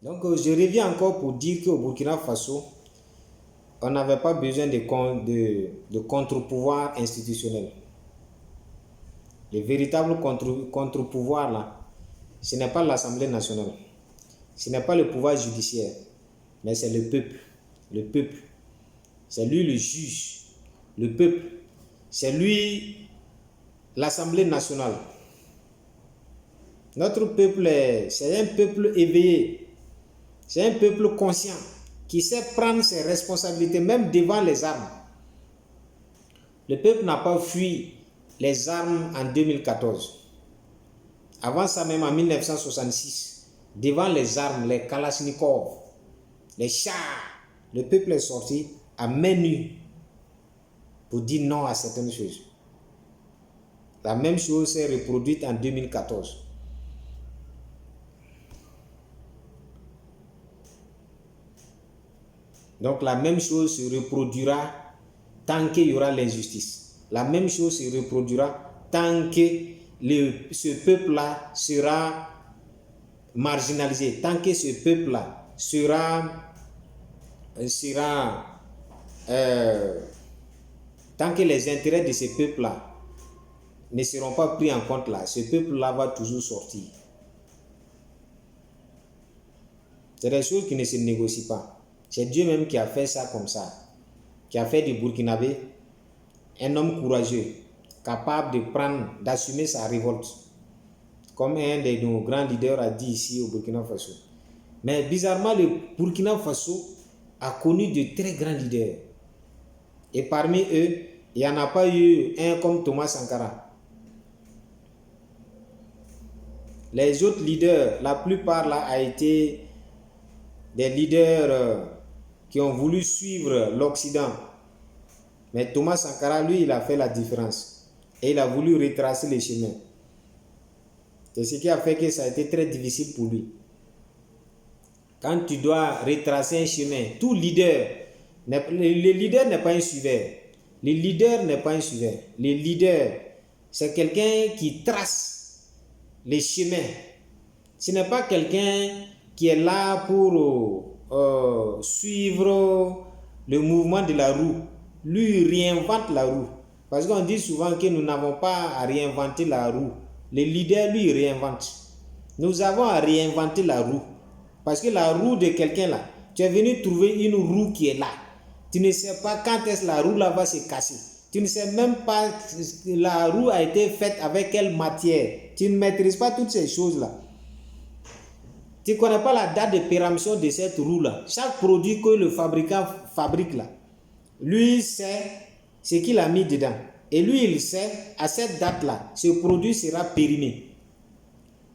Donc, je reviens encore pour dire qu'au Burkina Faso, on n'avait pas besoin de contre-pouvoir institutionnel. Le véritable contre-pouvoir, là, ce n'est pas l'Assemblée nationale, ce n'est pas le pouvoir judiciaire, mais c'est le peuple. Le peuple, c'est lui le juge. Le peuple, c'est lui l'Assemblée nationale. Notre peuple, c'est un peuple éveillé, c'est un peuple conscient qui sait prendre ses responsabilités même devant les armes. Le peuple n'a pas fui les armes en 2014. Avant ça même en 1966, devant les armes, les Kalachnikov, les chars, le peuple est sorti à main nue pour dire non à certaines choses. La même chose s'est reproduite en 2014. Donc la même chose se reproduira tant qu'il y aura l'injustice. La même chose se reproduira tant que ce peuple-là sera marginalisé, tant que ce peuple-là tant que les intérêts de ce peuple-là ne seront pas pris en compte là, ce peuple-là va toujours sortir. C'est des choses qui ne se négocient pas. C'est Dieu même qui a fait ça comme ça, qui a fait du Burkinabé un homme courageux, capable de d'assumer sa révolte, comme un de nos grands leaders a dit ici au Burkina Faso. Mais bizarrement, le Burkina Faso a connu de très grands leaders. Et parmi eux, il n'y en a pas eu un comme Thomas Sankara. Les autres leaders, la plupart là, a été des leaders qui ont voulu suivre l'Occident. Mais Thomas Sankara, lui, il a fait la différence. Et il a voulu retracer les chemins. C'est ce qui a fait que ça a été très difficile pour lui. Quand tu dois retracer un chemin, tout leader, le leader n'est pas un suiveur. Le leader n'est pas un suiveur. Le leader, c'est quelqu'un qui trace les chemins. Ce n'est pas quelqu'un qui est là pour suivre le mouvement de la roue. Lui, il réinvente la roue. Parce qu'on dit souvent que nous n'avons pas à réinventer la roue. Le leader, lui, il réinvente. Nous avons à réinventer la roue. Parce que la roue de quelqu'un là, tu es venu trouver une roue qui est là. Tu ne sais pas quand est-ce que la roue là va se casser. Tu ne sais même pas la roue a été faite avec quelle matière. Tu ne maîtrises pas toutes ces choses là. Tu ne connais pas la date de péremption de cette roue là. Chaque produit que le fabricant fabrique là, lui sait ce qu'il a mis dedans. Et lui, il sait, à cette date-là, ce produit sera périmé.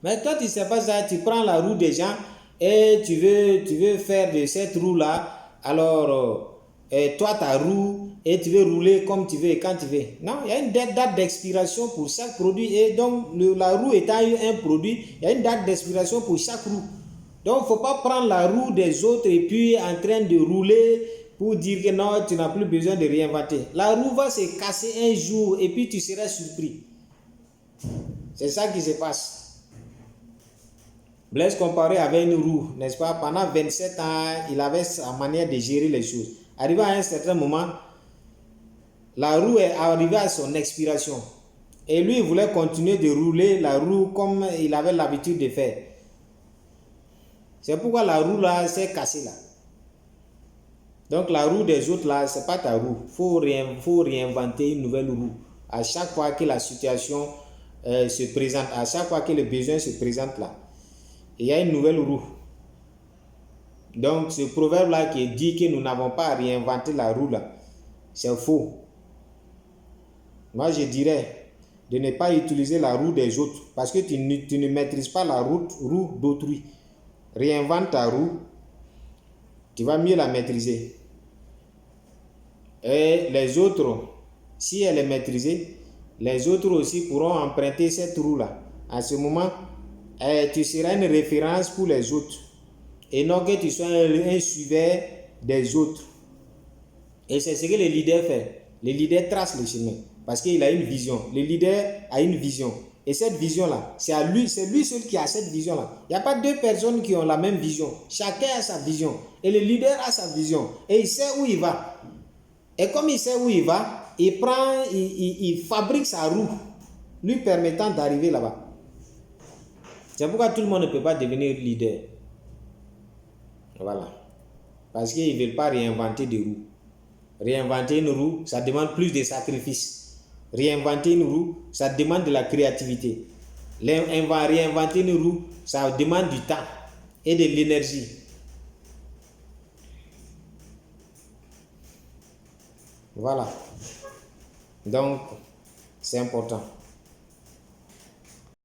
Mais toi, tu ne sais pas ça, tu prends la roue des gens et tu veux faire de cette roue-là, alors toi, ta roue, et tu veux rouler comme tu veux et quand tu veux. Non, il y a une date d'expiration pour chaque produit. Et donc, la roue étant un produit, il y a une date d'expiration pour chaque roue. Donc, il ne faut pas prendre la roue des autres et puis en train de rouler pour dire que non, tu n'as plus besoin de réinventer. La roue va se casser un jour et puis tu seras surpris. C'est ça qui se passe. Blaise Compaoré avait une roue, n'est-ce pas? Pendant 27 ans, il avait sa manière de gérer les choses. Arrivé à un certain moment, la roue est arrivée à son expiration. Et lui, il voulait continuer de rouler la roue comme il avait l'habitude de faire. C'est pourquoi la roue là s'est cassée là. Donc la roue des autres là, c'est pas ta roue. Faut réinventer une nouvelle roue. À chaque fois que la situation se présente, à chaque fois que le besoin se présente là, il y a une nouvelle roue. Donc ce proverbe là qui dit que nous n'avons pas à réinventer la roue là, c'est faux. Moi je dirais de ne pas utiliser la roue des autres parce que tu ne maîtrises pas la roue d'autrui. Réinvente ta roue, tu vas mieux la maîtriser. Et les autres, si elle est maîtrisée, les autres aussi pourront emprunter cette roue-là. À ce moment, tu seras une référence pour les autres. Et non que tu sois un suiveur des autres. Et c'est ce que le leader fait. Le leader trace le chemin. Parce qu'il a une vision. Le leader a une vision. Et cette vision-là, c'est lui seul qui a cette vision-là. Il n'y a pas deux personnes qui ont la même vision. Chacun a sa vision. Et le leader a sa vision. Et il sait où il va. Et comme il sait où il va, il fabrique sa roue, lui permettant d'arriver là-bas. C'est pourquoi tout le monde ne peut pas devenir leader. Voilà. Parce qu'ils ne veulent pas réinventer des roues. Réinventer une roue, ça demande plus de sacrifices. Réinventer une roue, ça demande de la créativité. Réinventer une roue, ça demande du temps et de l'énergie. Voilà. Donc, c'est important.